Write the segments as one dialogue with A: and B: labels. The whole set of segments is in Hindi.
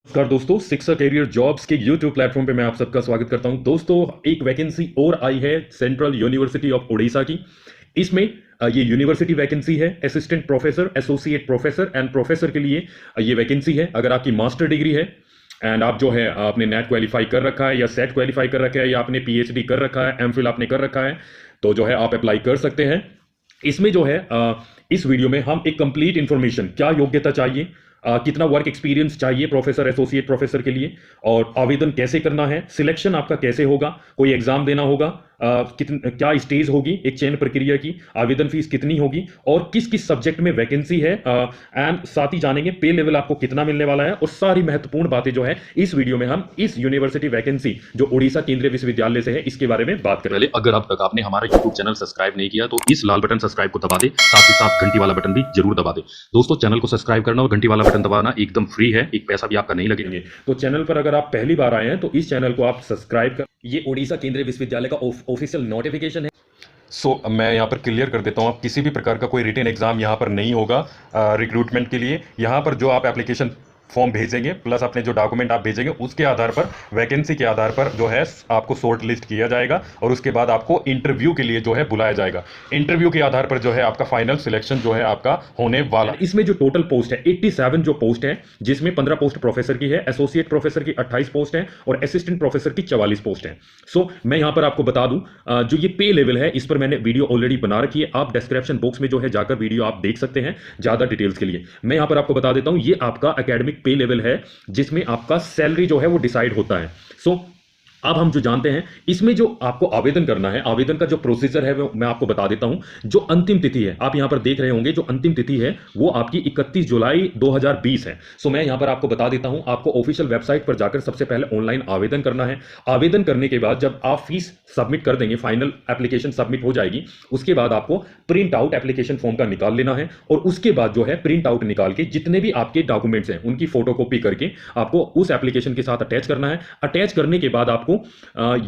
A: नमस्कार दोस्तों, शिक्षा कैरियर जॉब्स के यूट्यूब प्लेटफॉर्म पे मैं आप सबका स्वागत करता हूं। दोस्तों, एक वैकेंसी और आई है सेंट्रल यूनिवर्सिटी ऑफ उड़ीसा की। इसमें ये यूनिवर्सिटी वैकेंसी है assistant professor, associate professor and professor के लिए ये वैकेंसी है। अगर आपकी मास्टर डिग्री है एंड आप जो है आपने नेट क्वालिफाई कर रखा है या सेट क्वालिफाई कर रखा है या आपने पीएचडी कर रखा है, एमफिल आपने कर रखा है, तो जो है आप अप्लाई कर सकते हैं। इसमें जो है इस वीडियो में हम एक कंप्लीट इंफॉर्मेशन, क्या योग्यता चाहिए, कितना वर्क एक्सपीरियंस चाहिए प्रोफेसर एसोसिएट प्रोफेसर के लिए, और आवेदन कैसे करना है, सिलेक्शन आपका कैसे होगा, कोई एग्जाम देना होगा, क्या स्टेज होगी एक चयन प्रक्रिया की, आवेदन फीस कितनी होगी और किस किस सब्जेक्ट में वैकेंसी है, एंड साथ ही जानेंगे पे लेवल आपको कितना मिलने वाला है। और सारी महत्वपूर्ण बातें जो है इस वीडियो में हम इस यूनिवर्सिटी वैकेंसी जो उड़ीसा केंद्रीय विश्वविद्यालय से है इसके बारे में बात करेंगे।
B: अगर अब तक आपने हमारा यूट्यूब चैनल सब्सक्राइब नहीं किया तो इस लाल बटन सब्सक्राइब को दबा दे, साथ ही साथ घंटी वाला बटन भी जरूर दबा दे। दोस्तों, चैनल को सब्सक्राइब करना और घंटी वाला बटन दबाना एकदम फ्री है, एक पैसा भी आपका नहीं लगेंगे।
A: तो चैनल पर अगर आप पहली बार आए हैं तो इस चैनल को आप सब्सक्राइब कर, ये उड़ीसा केंद्रीय विश्वविद्यालय का ऑफिशियल नोटिफिकेशन है। मैं यहाँ पर क्लियर कर देता हूँ, आप किसी भी प्रकार का कोई रिटन एग्जाम यहाँ पर नहीं होगा रिक्रूटमेंट के लिए। यहाँ पर जो आप एप्लीकेशन फॉर्म भेजेंगे प्लस अपने जो डॉक्यूमेंट आप भेजेंगे उसके आधार पर, वैकेंसी के आधार पर जो है आपको शॉर्ट लिस्ट किया जाएगा और उसके बाद आपको इंटरव्यू के लिए जो है बुलाया जाएगा। इंटरव्यू के आधार पर जो है आपका फाइनल सिलेक्शन जो है आपका होने वाला। इसमें जो टोटल पोस्ट है 87 जो पोस्ट है, जिसमें 15 पोस्ट प्रोफेसर की है, एसोसिएट प्रोफेसर की 28 पोस्ट है और असिस्टेंट प्रोफेसर की 44 पोस्ट है। मैं यहाँ पर आपको बता दूं, जो ये पे लेवल है इस पर मैंने वीडियो ऑलरेडी बना रखी है, आप डिस्क्रिप्शन बॉक्स में जो है जाकर वीडियो आप देख सकते हैं ज्यादा डिटेल्स के लिए। मैं यहाँ पर आपको बता देता हूं, ये आपका एकेडमिक पे लेवल है जिसमें आपका सैलरी जो है वो डिसाइड होता है। अब हम जो जानते हैं इसमें जो आपको आवेदन करना है, आवेदन का जो प्रोसीजर है वो मैं आपको बता देता हूं। जो अंतिम तिथि है आप यहां पर देख रहे होंगे, जो अंतिम तिथि है वो आपकी 31 जुलाई 2020 है। मैं यहां पर आपको बता देता हूं, आपको ऑफिशियल वेबसाइट पर जाकर सबसे पहले ऑनलाइन आवेदन करना है। आवेदन करने के बाद जब आप फीस सबमिट कर देंगे, फाइनल एप्लीकेशन सबमिट हो जाएगी, उसके बाद आपको प्रिंट आउट एप्लीकेशन फॉर्म का निकाल लेना है और उसके बाद जो है प्रिंट आउट निकाल के जितने भी आपके डॉक्यूमेंट्स हैं उनकी फोटोकॉपी करके आपको उस एप्लीकेशन के साथ अटैच करना है। अटैच करने के बाद आपको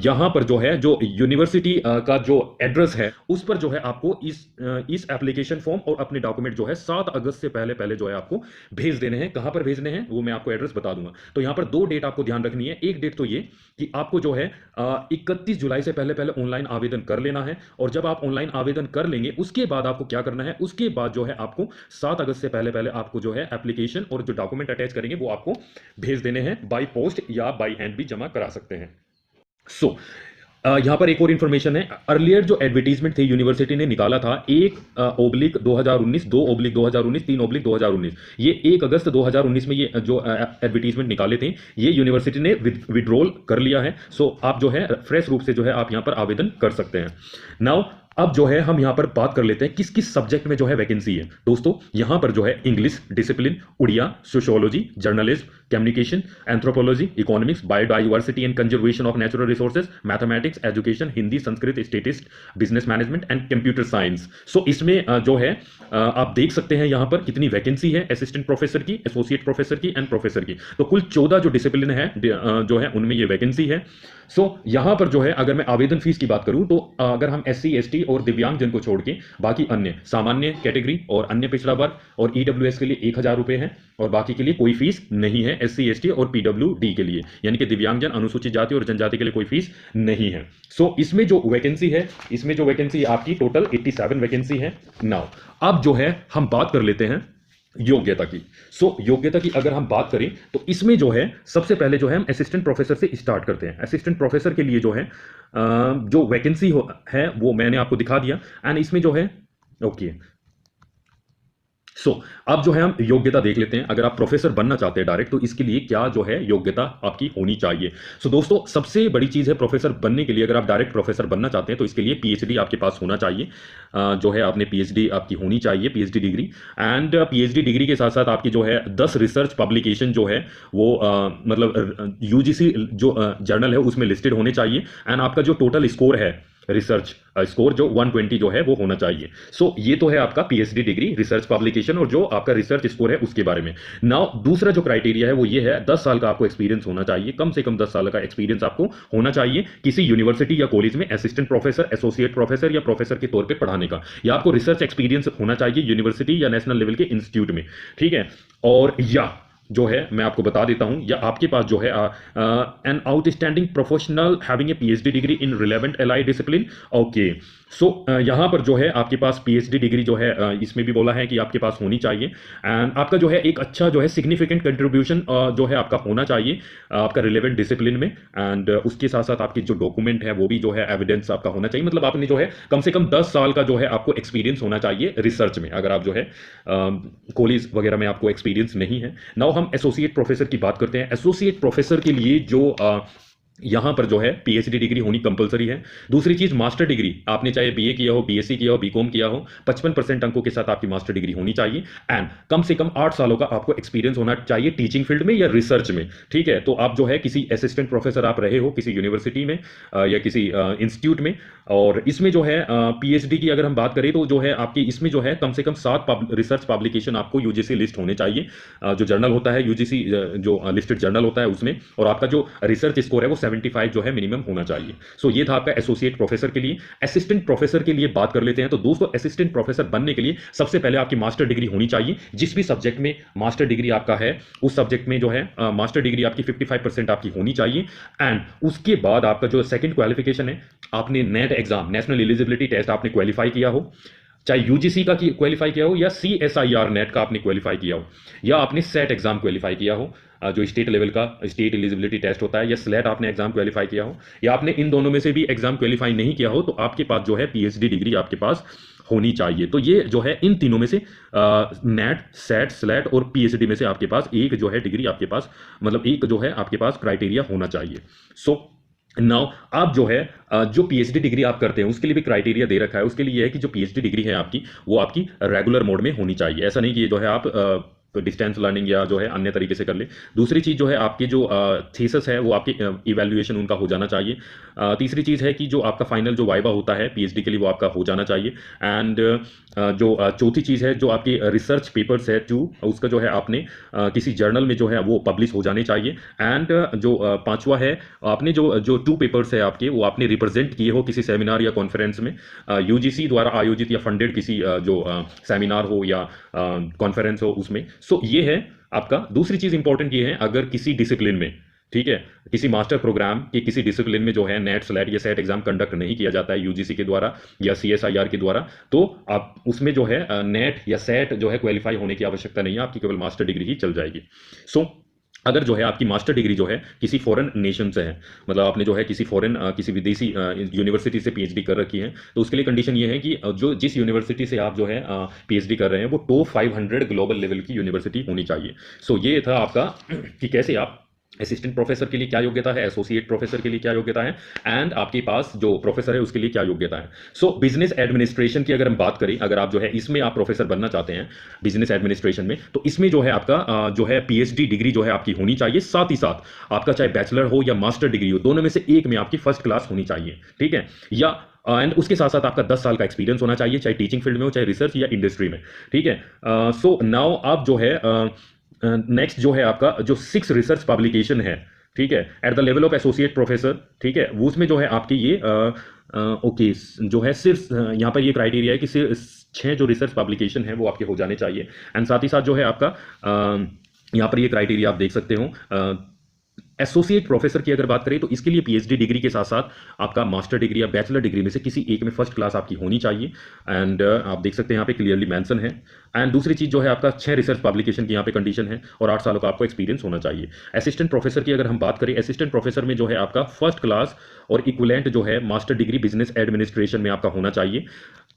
A: यहां पर जो है जो यूनिवर्सिटी का जो एड्रेस है उस पर जो है आपको इस एप्लीकेशन फॉर्म और अपने डॉक्यूमेंट जो है 7 अगस्त से पहले पहले जो है आपको भेज देने हैं। कहां पर भेजने हैं वो मैं आपको एड्रेस बता दूंगा। तो यहां पर 2 डेट आपको ध्यान रखनी है। एक डेट तो ये कि आपको जो है 31 जुलाई से पहले पहले ऑनलाइन आवेदन कर लेना है, और जब आप ऑनलाइन आवेदन कर लेंगे उसके बाद आपको क्या करना है, उसके बाद जो है आपको 7 अगस्त से पहले पहले आपको जो है एप्लीकेशन और जो डॉक्यूमेंट अटैच करेंगे वो आपको भेज देने हैं। बाय पोस्ट या बाय हैंड भी जमा करा सकते हैं। यहां पर एक और इंफॉर्मेशन है। अर्लियर जो एडवर्टीजमेंट थे यूनिवर्सिटी ने निकाला था 1/2019, 2/2019, 3/2019, ये 1 अगस्त 2019 में ये जो एडवर्टीजमेंट निकाले थे ये यूनिवर्सिटी ने विड्रॉल कर लिया है। आप जो है फ्रेश रूप से जो है आप यहां पर आवेदन कर सकते हैं। नाउ अब जो है हम यहां पर बात कर लेते हैं किस किस सब्जेक्ट में जो है वैकेंसी है। दोस्तों, यहां पर जो है English discipline, Odia, sociology, journalism, communication, anthropology, economics, biodiversity and conservation of natural resources, mathematics, education, Hindi, Sanskrit, statistics, business management and computer science. इसमें जो है आप देख सकते हैं यहां पर कितनी वैकेंसी है असिस्टेंट प्रोफेसर की, एसोसिएट प्रोफेसर की एंड प्रोफेसर की। तो कुल 14 जो डिसिप्लिन है जो है उनमें ये वैकेंसी है। यहां पर जो है अगर मैं आवेदन फीस की बात करूं तो अगर हम SC ST और दिव्यांग जन को छोड़ के बाकी अन्य सामान्य कैटेगरी और अन्य पिछड़ा वर्ग और EWS के लिए 1000 रुपए है और बाकी के लिए कोई फीस नहीं है। SC ST और PWD के लिए यानी कि दिव्यांगजन, अनुसूचित जाति और जनजाति के लिए कोई फीस नहीं है। इसमें जो वैकेंसी है, इसमें जो वैकेंसी आपकी टोटल 87 वैकेंसी है। नाउ अब जो है हम बात कर लेते हैं योग्यता की। योग्यता की अगर हम बात करें तो इसमें जो है सबसे पहले जो है हम असिस्टेंट प्रोफेसर से स्टार्ट करते हैं। असिस्टेंट प्रोफेसर के लिए जो है जो वैकेंसी है वो मैंने आपको दिखा दिया एंड इसमें जो है ओके। अब जो है हम योग्यता देख लेते हैं। अगर आप प्रोफेसर बनना चाहते हैं डायरेक्ट तो इसके लिए क्या जो है योग्यता आपकी होनी चाहिए। दोस्तों, सबसे बड़ी चीज है प्रोफेसर बनने के लिए, अगर आप डायरेक्ट प्रोफेसर बनना चाहते हैं तो इसके लिए PhD आपके पास होना चाहिए। जो है आपने PhD आपकी होनी चाहिए, PhD degree. And PhD degree के साथ साथ आपकी जो है 10 रिसर्च पब्लिकेशन जो है वो मतलब UGC जो जर्नल है उसमें लिस्टेड होने चाहिए। एंड आपका जो टोटल स्कोर है रिसर्च स्कोर जो 120 जो है वो होना चाहिए। ये तो है आपका PhD डिग्री, रिसर्च पब्लिकेशन और जो आपका रिसर्च स्कोर है उसके बारे में। नाउ दूसरा जो क्राइटेरिया है वो ये है 10 साल का आपको एक्सपीरियंस होना चाहिए, कम से कम 10 साल का एक्सपीरियंस आपको होना चाहिए किसी यूनिवर्सिटी या कॉलेज में असिस्टेंट प्रोफेसर, एसोसिएट प्रोफेसर या प्रोफेसर के तौर पर पढ़ाने का, या आपको रिसर्च एक्सपीरियंस होना चाहिए यूनिवर्सिटी या नेशनल लेवल के इंस्टीट्यूट में। ठीक है। और या जो है मैं आपको बता देता हूं, या आपके पास जो है an outstanding professional having a PhD degree in relevant allied discipline. Okay, so यहां पर जो है आपके पास पीएचडी डिग्री जो है इसमें भी बोला है कि आपके पास होनी चाहिए, एंड आपका जो है एक अच्छा जो है सिग्निफिकेंट कंट्रीब्यूशन जो है आपका होना चाहिए आपका रिलेवेंट डिसिप्लिन में, एंड उसके साथ साथ आपकी जो डॉक्यूमेंट है वो भी जो है एविडेंस आपका होना चाहिए, मतलब आपने जो है कम से कम 10 साल का जो है आपको एक्सपीरियंस होना चाहिए रिसर्च में, अगर आप जो है कॉलेज वगैरह में आपको एक्सपीरियंस नहीं है। नाउ हम एसोसिएट प्रोफेसर की बात करते हैं। एसोसिएट प्रोफेसर के लिए जो यहां पर जो है पीएचडी डिग्री होनी कंपलसरी है। दूसरी चीज मास्टर डिग्री, आपने चाहे बीए किया हो, बीएससी किया हो, बीकॉम किया हो, 55% अंकों के साथ आपकी मास्टर डिग्री होनी चाहिए, एंड कम से कम 8 सालों का आपको एक्सपीरियंस होना चाहिए टीचिंग फील्ड में या रिसर्च में। ठीक है, तो आप जो है किसी असिस्टेंट प्रोफेसर आप रहे हो किसी यूनिवर्सिटी में या किसी इंस्टीट्यूट में, और इसमें जो है पीएचडी की अगर हम बात करें तो जो है आपकी इसमें जो है कम से कम 7 रिसर्च पब्लिकेशन आपको यूजीसी लिस्ट होने चाहिए, जो जर्नल होता है यूजीसी जो लिस्टेड जर्नल होता है उसमें, और आपका जो रिसर्च स्कोर है वो 75 जो है मिनिमम होना चाहिए। सो ये था आपका एसोसिएट प्रोफेसर के लिए। असिस्टेंट प्रोफेसर के लिए बात कर लेते हैं। तो दोस्तों असिस्टेंट प्रोफेसर बनने के लिए सबसे पहले आपकी मास्टर डिग्री होनी चाहिए। जिस भी सब्जेक्ट में मास्टर डिग्री आपका है उस सब्जेक्ट में जो है मास्टर डिग्री आपकी 55% आपकी होनी चाहिए, एंड उसके बाद आपका जो सेकंड क्वालिफिकेशन है, आपने NET exam national eligibility test आपने क्वालिफाई किया हो, चाहे यूजीसी का क्वालिफाई किया हो या सीएसआईआर नेट का आपने क्वालिफाई किया हो, या आपने सेट एग्जाम क्वालिफाई किया हो जो स्टेट लेवल का स्टेट एलिजिबिलिटी टेस्ट होता है, या स्लेट आपने एग्जाम क्वालिफाई किया हो, या आपने इन दोनों में से भी एग्जाम क्वालिफाई नहीं किया हो, तो आपके पास जो है पीएचडी डिग्री आपके पास होनी चाहिए। तो ये जो है इन तीनों में से नेट सेट स्लेट और पीएचडी में से आपके पास एक जो है डिग्री आपके पास, मतलब एक जो है आपके पास क्राइटेरिया होना चाहिए। सो नाउ आप जो है जो पीएचडी डिग्री आप करते हैं उसके लिए भी क्राइटेरिया दे रखा है। उसके लिए यह है कि जो पीएचडी डिग्री है आपकी वो आपकी रेगुलर मोड में होनी चाहिए। ऐसा नहीं कि जो है आप डिस्टेंस लर्निंग या जो है अन्य तरीके से कर ले। दूसरी चीज़ जो है आपकी जो थीसिस है वो आपकी इवैल्यूएशन उनका हो जाना चाहिए। तीसरी चीज़ है कि जो आपका फाइनल जो वाइवा होता है पीएचडी के लिए वो आपका हो जाना चाहिए, एंड जो चौथी चीज़ है जो आपकी रिसर्च पेपर्स है उसका जो है आपने किसी जर्नल में जो है वो पब्लिश हो जाने चाहिए, एंड जो पांचवा है आपने जो 2 पेपर्स है आपके वो आपने रिप्रेजेंट किए हो किसी सेमिनार या कॉन्फ्रेंस में, यूजीसी द्वारा आयोजित या फंडेड किसी जो सेमिनार हो या कॉन्फ्रेंस हो उसमें। सो ये है आपका। दूसरी चीज इंपॉर्टेंट ये है, अगर किसी डिसिप्लिन में, ठीक है, किसी मास्टर प्रोग्राम के किसी डिसिप्लिन में जो है नेट स्लेट या सेट एग्जाम कंडक्ट नहीं किया जाता है यूजीसी के द्वारा या सीएसआईआर के द्वारा, तो आप उसमें जो है नेट या सेट जो है क्वालिफाई होने की आवश्यकता नहीं है, आपकी केवल मास्टर डिग्री ही चल जाएगी। सो अगर जो है आपकी मास्टर डिग्री जो है किसी फॉरेन नेशन से है, मतलब आपने जो है किसी फॉरेन किसी विदेशी यूनिवर्सिटी से पीएचडी कर रखी है, तो उसके लिए कंडीशन ये है कि जो जिस यूनिवर्सिटी से आप जो है पीएचडी कर रहे हैं वो टॉप 500 ग्लोबल लेवल की यूनिवर्सिटी होनी चाहिए। सो ये था आपका कि कैसे आप असिस्टेंट प्रोफेसर के लिए क्या योग्यता है, एसोसिएट प्रोफेसर के लिए क्या योग्यता है, एंड आपके पास जो प्रोफेसर है उसके लिए क्या योग्यता है। सो बिजनेस एडमिनिस्ट्रेशन की अगर हम बात करें, अगर आप जो है इसमें आप प्रोफेसर बनना चाहते हैं बिजनेस एडमिनिस्ट्रेशन में, तो इसमें जो है आपका जो है पीएचडी डिग्री जो है आपकी होनी चाहिए। साथ ही साथ आपका चाहे बैचलर हो या मास्टर डिग्री हो, दोनों में से एक में आपकी फर्स्ट क्लास होनी चाहिए, ठीक है, या एंड उसके साथ साथ आपका 10 साल का एक्सपीरियंस होना चाहिए, चाहे टीचिंग फील्ड में हो चाहे रिसर्च या इंडस्ट्री में, ठीक है। सो नाउ आप जो है नेक्स्ट जो है आपका जो 6 रिसर्च पब्लिकेशन है, ठीक है, at the level of associate professor, ठीक है, वो उसमें जो है आपकी ये ओके जो है सिर्फ यहाँ पर ये क्राइटेरिया है कि सिर्फ 6 जो रिसर्च पब्लिकेशन है वो आपके हो जाने चाहिए, एंड साथ ही साथ जो है आपका यहाँ पर ये क्राइटेरिया आप देख सकते हो। एसोसिएट प्रोफेसर की अगर बात करें तो इसके लिए पीएचडी डिग्री के साथ साथ आपका मास्टर डिग्री या बैचलर डिग्री में से किसी एक में फर्स्ट क्लास आपकी होनी चाहिए, एंड आप देख सकते हैं यहाँ पे क्लियरली मेंशन है। एंड दूसरी चीज जो है आपका 6 रिसर्च पब्लिकेशन की यहाँ पे कंडीशन है, और 8 सालों का आपको एक्सपीरियंस होना चाहिए। असिस्टेंट प्रोफेसर की अगर हम बात करें, असिस्टेंट प्रोफेसर में जो है आपका फर्स्ट क्लास और इक्विवेलेंट जो है मास्टर डिग्री बिजनेस एडमिनिस्ट्रेशन में आपका होना चाहिए,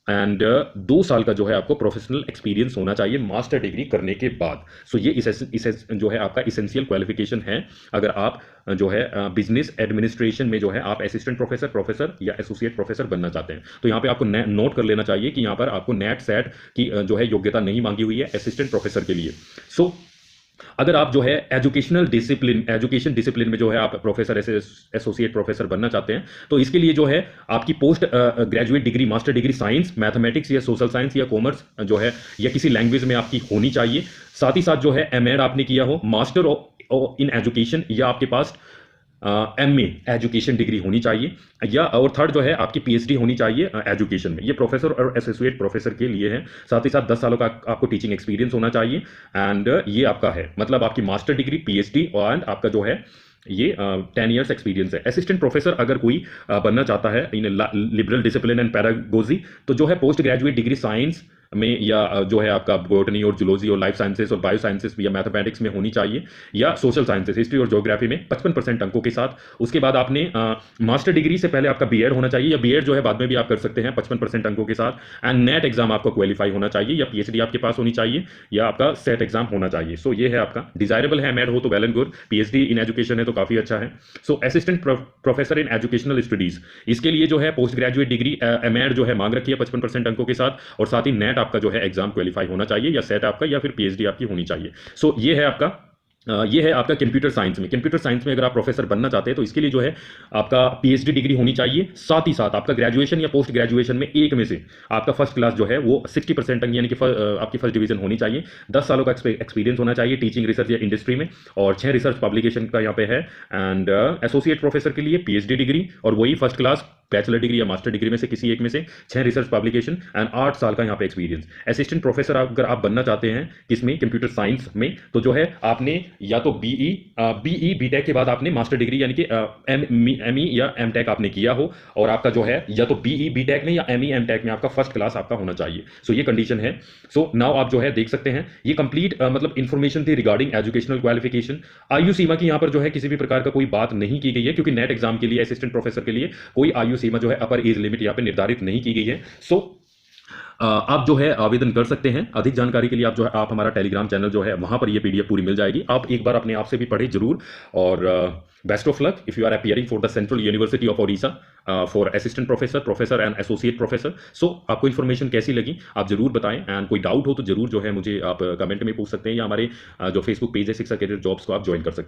A: एंड 2 साल का जो है आपको प्रोफेशनल एक्सपीरियंस होना चाहिए मास्टर डिग्री करने के बाद। सो ये इस जो है आपका इसेंशियल क्वालिफिकेशन है अगर आप जो है बिजनेस एडमिनिस्ट्रेशन में जो है आप असिस्टेंट प्रोफेसर या एसोसिएट प्रोफेसर बनना चाहते हैं। तो यहाँ पे आपको नोट कर लेना चाहिए कि यहाँ पर आपको नेट सेट की जो है योग्यता नहीं मांगी हुई है असिस्टेंट प्रोफेसर के लिए। सो अगर आप जो है एजुकेशन डिसिप्लिन में जो है आप प्रोफेसर एसोसिएट प्रोफेसर बनना चाहते हैं, तो इसके लिए जो है आपकी post graduate degree master degree science mathematics या सोशल साइंस या कॉमर्स जो है या किसी लैंग्वेज में आपकी होनी चाहिए। साथ ही साथ जो है एमएड आपने किया हो, मास्टर इन एजुकेशन, या आपके पास MA एजुकेशन डिग्री होनी चाहिए, या और थर्ड जो है आपकी PhD होनी चाहिए एजुकेशन में। ये प्रोफेसर और एसोसिएट प्रोफेसर के लिए है। साथ ही साथ 10 सालों का आपको टीचिंग एक्सपीरियंस होना चाहिए। एंड ये आपका है, मतलब आपकी मास्टर डिग्री, PhD और आपका जो है ये 10 ईयर्स एक्सपीरियंस है। असिस्टेंट प्रोफेसर अगर कोई बनना चाहता है इन लिबरल डिसिप्लिन एंड पैरागोजी, तो जो है पोस्ट ग्रेजुएट डिग्री साइंस में, या जो है आपका बॉटनी और जूलॉजी और लाइफ साइंसेस और बायो साइंसेस या मैथमेटिक्स में होनी चाहिए, या सोशल साइंसेस, हिस्ट्री और ज्योग्राफी में 55% अंकों के साथ। उसके बाद आपने मास्टर डिग्री से पहले आपका बीएड होना चाहिए, या बीएड जो है बाद में भी आप कर सकते हैं 55% अंकों के साथ। एंड नेट एग्जाम आपको क्वालिफाई होना चाहिए, या PhD आपके पास होनी चाहिए, या आपका सेट एग्जाम होना चाहिए। सो ये है आपका डिजायरेबल है। एमएड हो तो well and good, PhD in education है तो काफी अच्छा है। So assistant professor in educational studies, इसके लिए जो है पोस्ट ग्रेजुएट डिग्री एमएड जो है मांग रखी है 55% अंकों के साथ, और साथ ही नेट आपका जो है एग्जाम क्वालिफाई होना चाहिए, या सेट आपका, या फिर PhD आपकी होनी चाहिए। सो ये है आपका ये है आपका कंप्यूटर साइंस में। कंप्यूटर साइंस में अगर आप प्रोफेसर बनना चाहते हैं तो इसके लिए जो है आपका PhD डिग्री होनी चाहिए। साथ ही साथ आपका ग्रेजुएशन या पोस्ट ग्रेजुएशन में एक में से आपका फर्स्ट क्लास जो है वो 60% अंक, यानी कि आपकी फर्स्ट डिवीजन होनी चाहिए। 10 सालों का एक्सपीरियंस होना चाहिए टीचिंग, रिसर्च या इंडस्ट्री में, और 6 रिसर्च पब्लिकेशन का यहाँ पे है। एंड एसोसिएट प्रोफेसर के लिए PhD डिग्री, और वही फर्स्ट क्लास बैचलर डिग्री या मास्टर डिग्री में से किसी एक में से, 6 रिसर्च पब्लिकेशन एंड 8 साल का यहाँ पे एक्सपीरियंस। असिस्टेंट प्रोफेसर अगर आप बनना चाहते हैं किसमें, कंप्यूटर साइंस में, तो जो है आपने या तो बीटेक के बाद आपने मास्टर डिग्री यानी कि ME या MTech आपने किया हो, और आपका जो है या तो बीटेक में या ME MTech में आपका फर्स्ट क्लास आपका होना चाहिए। सो ये कंडीशन है। सो नाउ आप जो है देख सकते हैं, ये कंप्लीट मतलब इंफॉर्मेशन थी रिगार्डिंग एजुकेशनल क्वालिफिकेशन। आयु सीमा की यहाँ पर जो है किसी भी प्रकार का कोई बात नहीं की गई है, क्योंकि नेट एग्जाम के लिए असिस्टेंट प्रोफेसर के लिए कोई आयु सीमा जो है अपर एज लिमिट यहाँ पे निर्धारित नहीं की गई है। सो आप जो है आवेदन कर सकते हैं। अधिक जानकारी के लिए आप जो है आप हमारा टेलीग्राम चैनल जो है वहां पर ये PDF पूरी मिल जाएगी। आप एक बार अपने आप से भी पढ़े जरूर। और best of luck if you are appearing for the central university of Odisha for assistant professor and associate professor. So आपको इन्फॉर्मेशन कैसी लगी आप जरूर बताएं। एंड कोई डाउट हो तो जरूर जो है मुझे आप कमेंट में पूछ सकते हैं, या हमारे जो फेसबुक पेज है शिक्षा कैरियर जॉब्स को आप ज्वाइन कर सकते हैं।